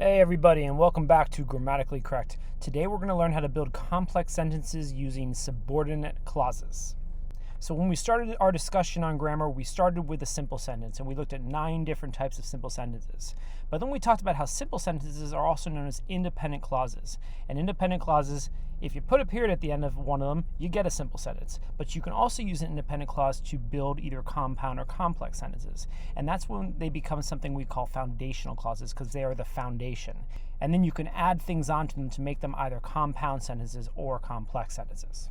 Hey everybody, and welcome back to Grammatically Correct. Today we're going to learn how to build complex sentences using subordinate clauses. So when we started our discussion on grammar, we started with a simple sentence and we looked at 9 different types of simple sentences. But then we talked about how simple sentences are also known as independent clauses. And independent clauses, if you put a period at the end of one of them, you get a simple sentence. But you can also use an independent clause to build either compound or complex sentences. And that's when they become something we call foundational clauses, because they are the foundation. And then you can add things onto them to make them either compound sentences or complex sentences.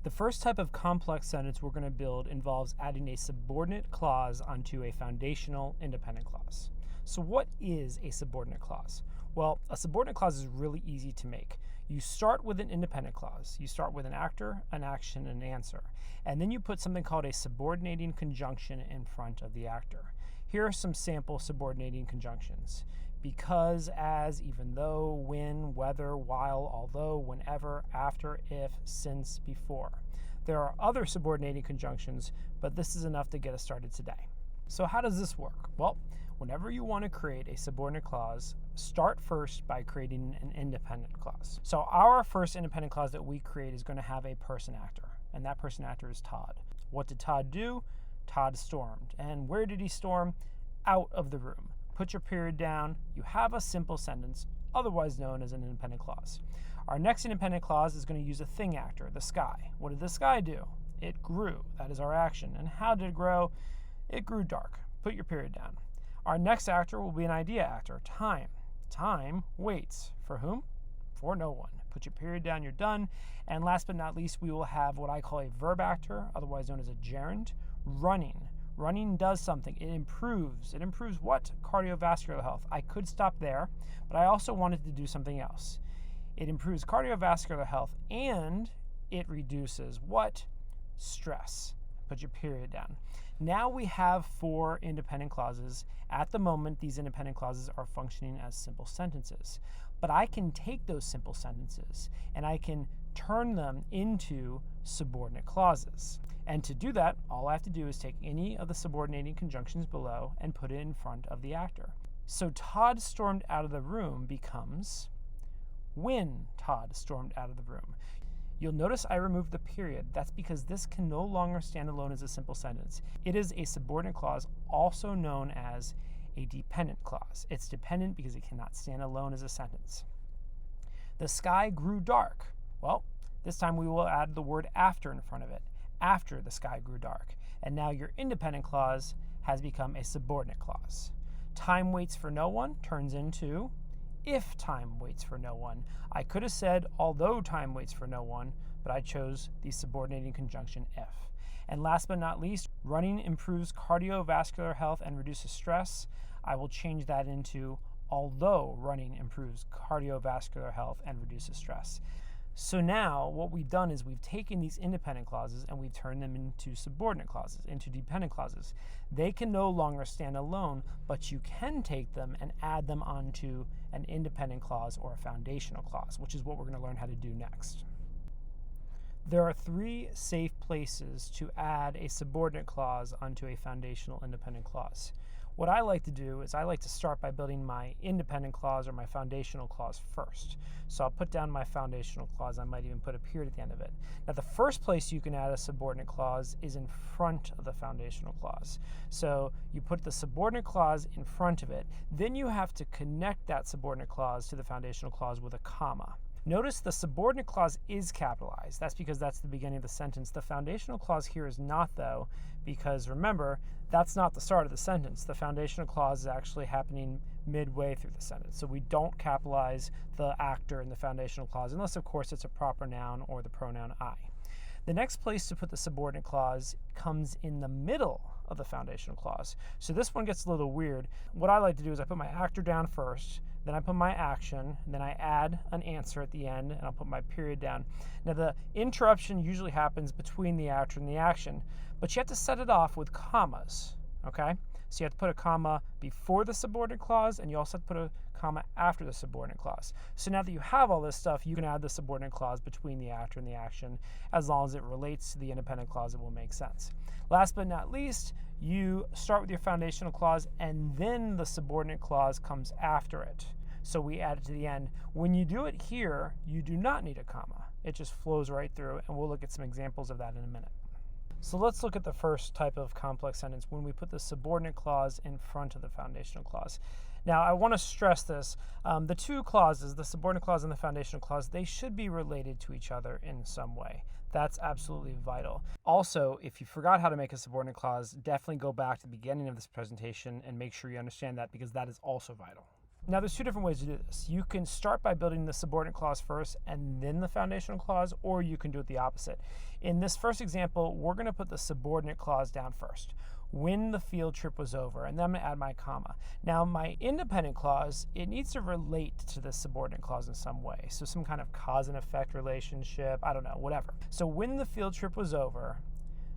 The first type of complex sentence we're going to build involves adding a subordinate clause onto a foundational independent clause. So what is a subordinate clause? Well, a subordinate clause is really easy to make. You start with an independent clause. You start with an actor, an action, and an answer. And then you put something called a subordinating conjunction in front of the actor. Here are some sample subordinating conjunctions. Because, as, even though, when, whether, while, although, whenever, after, if, since, before. There are other subordinating conjunctions, but this is enough to get us started today. So how does this work? Well, whenever you want to create a subordinate clause, start first by creating an independent clause. So our first independent clause that we create is going to have a person actor, and that person actor is Todd. What did Todd do? Todd stormed. And where did he storm? Out of the room. Put your period down. You have a simple sentence, otherwise known as an independent clause. Our next independent clause is going to use a thing actor, the sky. What did the sky do? It grew. That is our action. And how did it grow? It grew dark. Put your period down. Our next actor will be an idea actor, time. Time waits. For whom? For no one. Put your period down, you're done. And last but not least, we will have what I call a verb actor, otherwise known as a gerund, running. Running does something. It improves. It improves what? Cardiovascular health. I could stop there, but I also wanted to do something else. It improves cardiovascular health and it reduces what? Stress. Put your period down. Now we have 4 independent clauses. At the moment, these independent clauses are functioning as simple sentences. But I can take those simple sentences and I can turn them into subordinate clauses. And to do that, all I have to do is take any of the subordinating conjunctions below and put it in front of the actor. So Todd stormed out of the room becomes when Todd stormed out of the room. You'll notice I removed the period. That's because this can no longer stand alone as a simple sentence. It is a subordinate clause, also known as a dependent clause. It's dependent because it cannot stand alone as a sentence. The sky grew dark. Well, this time we will add the word after in front of it. After the sky grew dark. And now your independent clause has become a subordinate clause. Time waits for no one turns into if time waits for no one. I could have said although time waits for no one, but I chose the subordinating conjunction if. And last but not least, running improves cardiovascular health and reduces stress. I will change that into although running improves cardiovascular health and reduces stress. So now what we've done is we've taken these independent clauses and we've turned them into subordinate clauses, into dependent clauses. They can no longer stand alone, but you can take them and add them onto an independent clause or a foundational clause, which is what we're going to learn how to do next. There are 3 safe places to add a subordinate clause onto a foundational independent clause. What I like to do is I like to start by building my independent clause or my foundational clause first. So I'll put down my foundational clause. I might even put a period at the end of it. Now the first place you can add a subordinate clause is in front of the foundational clause. So you put the subordinate clause in front of it. Then you have to connect that subordinate clause to the foundational clause with a comma. Notice the subordinate clause is capitalized. That's because that's the beginning of the sentence. The foundational clause here is not, though, because remember, that's not the start of the sentence. The foundational clause is actually happening midway through the sentence. So we don't capitalize the actor in the foundational clause, unless, of course, it's a proper noun or the pronoun I. The next place to put the subordinate clause comes in the middle of the foundational clause. So this one gets a little weird. What I like to do is I put my actor down first, then I put my action, and then I add an answer at the end, and I'll put my period down. Now the interruption usually happens between the actor and the action, but you have to set it off with commas, okay? So you have to put a comma before the subordinate clause, and you also have to put a comma after the subordinate clause. So now that you have all this stuff, you can add the subordinate clause between the actor and the action. As long as it relates to the independent clause, it will make sense. Last but not least, you start with your foundational clause, and then the subordinate clause comes after it. so we add it to the end. When you do it here, you do not need a comma. It just flows right through, and we'll look at some examples of that in a minute. So let's look at the first type of complex sentence when we put the subordinate clause in front of the foundational clause. Now, I want to stress this. The two clauses, the subordinate clause and the foundational clause, they should be related to each other in some way. That's absolutely vital. Also, if you forgot how to make a subordinate clause, definitely go back to the beginning of this presentation and make sure you understand that, because that is also vital. Now, there's two different ways to do this. You can start by building the subordinate clause first and then the foundational clause, or you can do it the opposite. In this first example, we're going to put the subordinate clause down first. When the field trip was over, and then I'm going to add my comma. Now, my independent clause, it needs to relate to the subordinate clause in some way. So some kind of cause and effect relationship, I don't know, whatever. So when the field trip was over,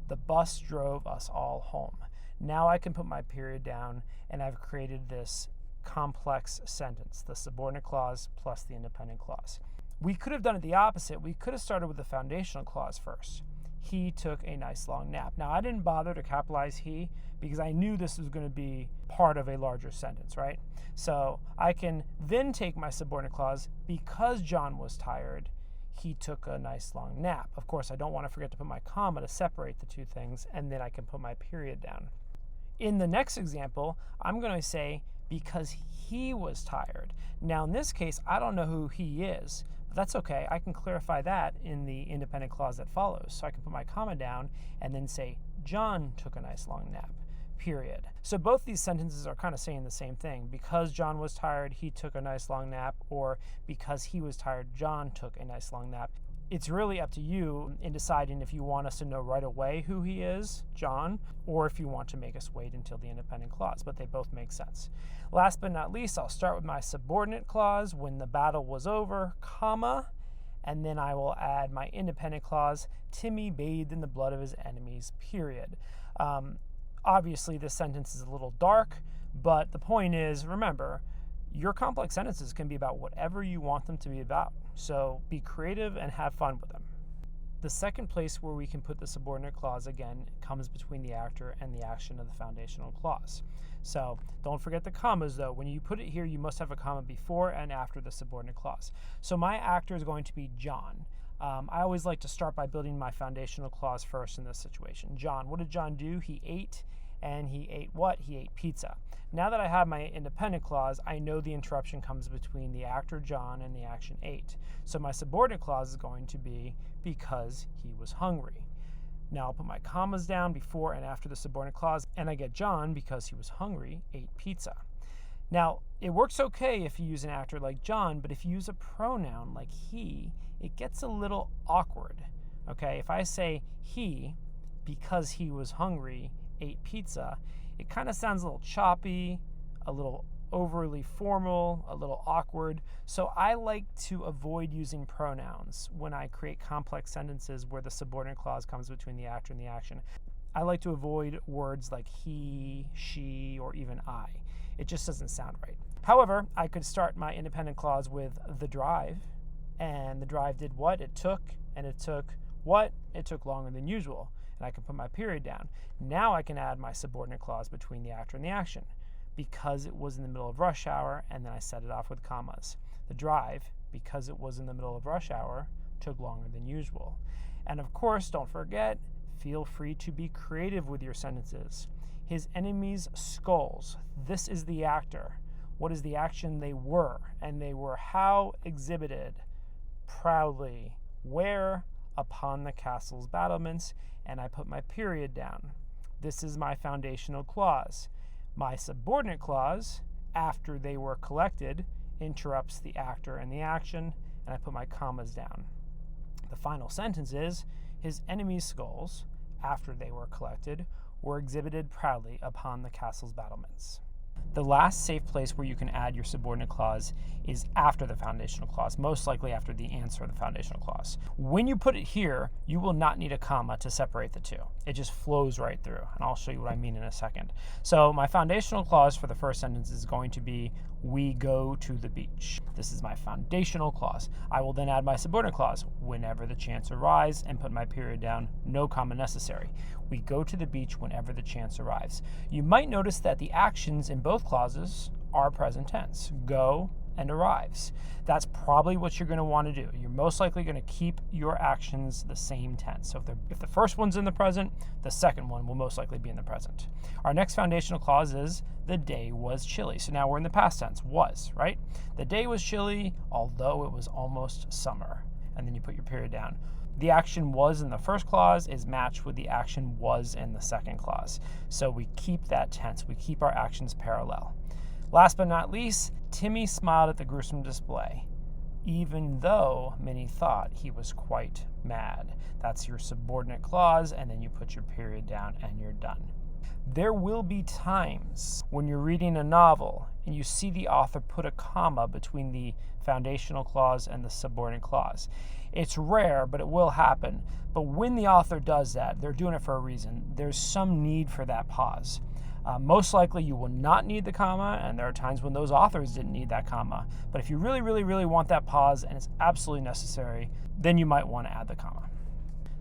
the bus drove us all home. Now I can put my period down, and I've created this complex sentence, the subordinate clause plus the independent clause. We could have done it the opposite. We could have started with the foundational clause first. He took a nice long nap. Now, I didn't bother to capitalize he because I knew this was going to be part of a larger sentence, right? So I can then take my subordinate clause, because John was tired, he took a nice long nap. Of course, I don't want to forget to put my comma to separate the two things, and then I can put my period down. In the next example, I'm going to say, because he was tired. Now, in this case, I don't know who he is, but that's okay. I can clarify that in the independent clause that follows. So I can put my comma down and then say, John took a nice long nap, period. So both these sentences are kind of saying the same thing. Because John was tired, he took a nice long nap, or because he was tired, John took a nice long nap. It's really up to you in deciding if you want us to know right away who he is, John, or if you want to make us wait until the independent clause, but they both make sense. Last but not least, I'll start with my subordinate clause, when the battle was over, comma, and then I will add my independent clause, Timmy bathed in the blood of his enemies, period. Obviously, this sentence is a little dark, but the point is, remember, your complex sentences can be about whatever you want them to be about. So be creative and have fun with them. The second place where we can put the subordinate clause, again, comes between the actor and the action of the foundational clause. So don't forget the commas, though. When you put it here, you must have a comma before and after the subordinate clause. So my actor is going to be John. I always like to start by building my foundational clause first in this situation. John, what did John do? He ate. And he ate what? He ate pizza. Now that I have my independent clause, I know the interruption comes between the actor John and the action ate. So my subordinate clause is going to be because he was hungry. Now I'll put my commas down before and after the subordinate clause, and I get John, because he was hungry, ate pizza. Now, it works okay if you use an actor like John, but if you use a pronoun like he, it gets a little awkward. Okay, if I say he, because he was hungry, ate pizza, it kind of sounds a little choppy, a little overly formal, a little awkward. So I like to avoid using pronouns when I create complex sentences where the subordinate clause comes between the actor and the action. I like to avoid words like he, she, or even I. It just doesn't sound right. However, I could start my independent clause with the drive, and the drive did what? It took, and it took what? It took longer than usual. And I can put my period down. Now I can add my subordinate clause between the actor and the action, because it was in the middle of rush hour, and then I set it off with commas. The drive, because it was in the middle of rush hour, took longer than usual. And of course, don't forget, feel free to be creative with your sentences. His enemies' skulls. This is the actor. What is the action? They were. And they were how? Exhibited. Proudly. Where? Upon the castle's battlements, and I put my period down. This is my foundational clause. My subordinate clause, after they were collected, interrupts the actor and the action, and I put my commas down. The final sentence is, his enemies' skulls, after they were collected, were exhibited proudly upon the castle's battlements. The last safe place where you can add your subordinate clause is after the foundational clause, most likely after the answer of the foundational clause. When you put it here, you will not need a comma to separate the two. It just flows right through, and I'll show you what I mean in a second. So my foundational clause for the first sentence is going to be, we go to the beach. This is my foundational clause. I will then add my subordinate clause, whenever the chance arrives, and put my period down, no comma necessary. We go to the beach whenever the chance arrives. You might notice that the actions in both clauses are present tense. Go and arrives. That's probably what you're going to want to do. You're most likely going to keep your actions the same tense. So if the first one's in the present, the second one will most likely be in the present. Our next foundational clause is the day was chilly. So now we're in the past tense, was, right? The day was chilly, although it was almost summer. And then you put your period down. The action was in the first clause is matched with the action was in the second clause. So we keep that tense. We keep our actions parallel. Last but not least, Timmy smiled at the gruesome display, even though many thought he was quite mad. That's your subordinate clause, and then you put your period down and you're done. There will be times when you're reading a novel and you see the author put a comma between the foundational clause and the subordinate clause. It's rare, but it will happen. But when the author does that, they're doing it for a reason. There's some need for that pause. Most likely you will not need the comma, and there are times when those authors didn't need that comma. But if you really, really, really want that pause and it's absolutely necessary, then you might want to add the comma.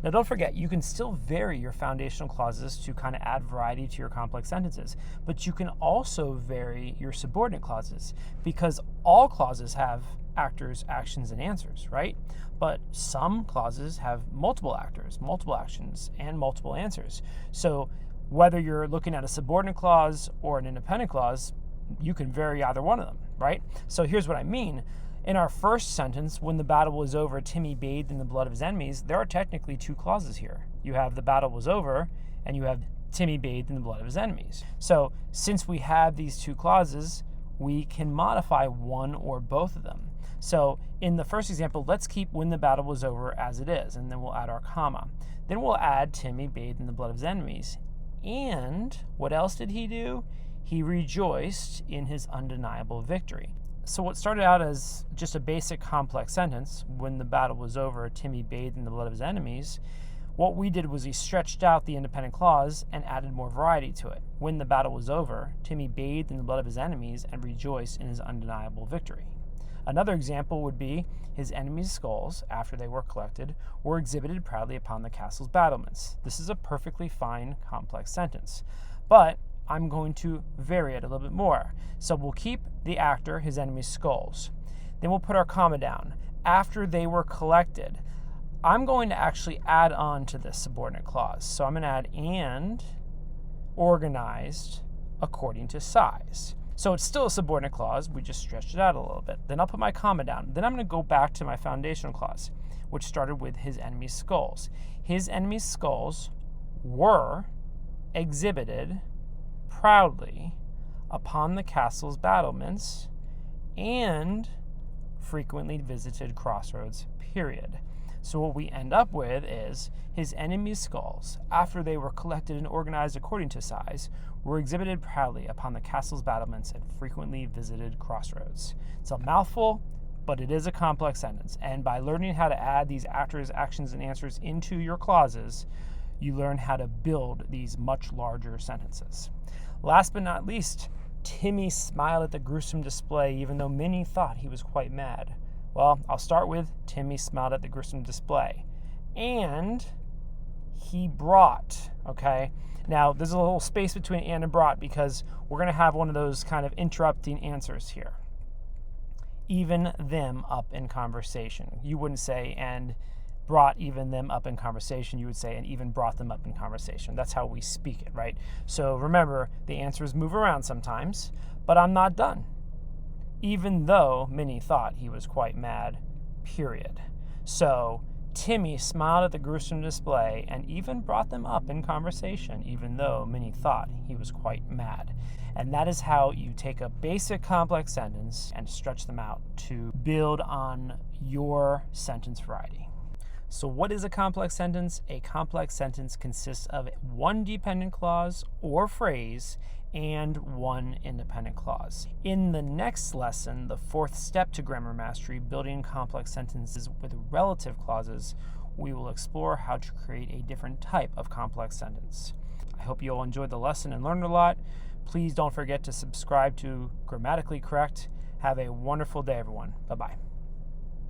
Now don't forget, you can still vary your foundational clauses to kind of add variety to your complex sentences, but you can also vary your subordinate clauses because all clauses have actors, actions, and answers, right? But some clauses have multiple actors, multiple actions, and multiple answers. So whether you're looking at a subordinate clause or an independent clause, you can vary either one of them, right? So here's what I mean. In our first sentence, when the battle was over, Timmy bathed in the blood of his enemies, there are technically two clauses here. You have the battle was over, and you have Timmy bathed in the blood of his enemies. So since we have these two clauses, we can modify one or both of them. So in the first example, let's keep when the battle was over as it is, and then we'll add our comma. Then we'll add Timmy bathed in the blood of his enemies. And what else did he do? He rejoiced in his undeniable victory. So what started out as just a basic complex sentence, when the battle was over, Timmy bathed in the blood of his enemies, what we did was we stretched out the independent clause and added more variety to it. When the battle was over, Timmy bathed in the blood of his enemies and rejoiced in his undeniable victory. Another example would be his enemies' skulls, after they were collected, were exhibited proudly upon the castle's battlements. This is a perfectly fine complex sentence, but I'm going to vary it a little bit more. So we'll keep the actor, his enemies' skulls. Then we'll put our comma down. After they were collected, I'm going to actually add on to this subordinate clause. So I'm going to add and organized according to size. So it's still a subordinate clause. We just stretched it out a little bit. Then I'll put my comma down. Then I'm going to go back to my foundational clause, which started with his enemies' skulls. His enemies' skulls were exhibited proudly upon the castle's battlements and frequently visited crossroads, period. So what we end up with is his enemies' skulls, after they were collected and organized according to size, were exhibited proudly upon the castle's battlements and frequently visited crossroads. It's a mouthful, but it is a complex sentence. And by learning how to add these actors, actions, and answers into your clauses, you learn how to build these much larger sentences. Last but not least, Timmy smiled at the gruesome display, even though many thought he was quite mad. Well, I'll start with Timmy smiled at the gruesome display. And he brought, okay? Now, there's a little space between and brought because we're going to have one of those kind of interrupting answers here. Even them up in conversation. You wouldn't say, and brought even them up in conversation. You would say, and even brought them up in conversation. That's how we speak it, right? So remember, the answers move around sometimes, but I'm not done. Even though many thought he was quite mad, period. So Timmy smiled at the gruesome display and even brought them up in conversation, even though many thought he was quite mad. And that is how you take a basic complex sentence and stretch them out to build on your sentence variety. So what is a complex sentence? A complex sentence consists of one dependent clause or phrase and one independent clause. In the next lesson, the fourth step to grammar mastery, building complex sentences with relative clauses, we will explore how to create a different type of complex sentence. I hope you all enjoyed the lesson and learned a lot. Please don't forget to subscribe to Grammatically Correct. Have a wonderful day, everyone. Bye-bye.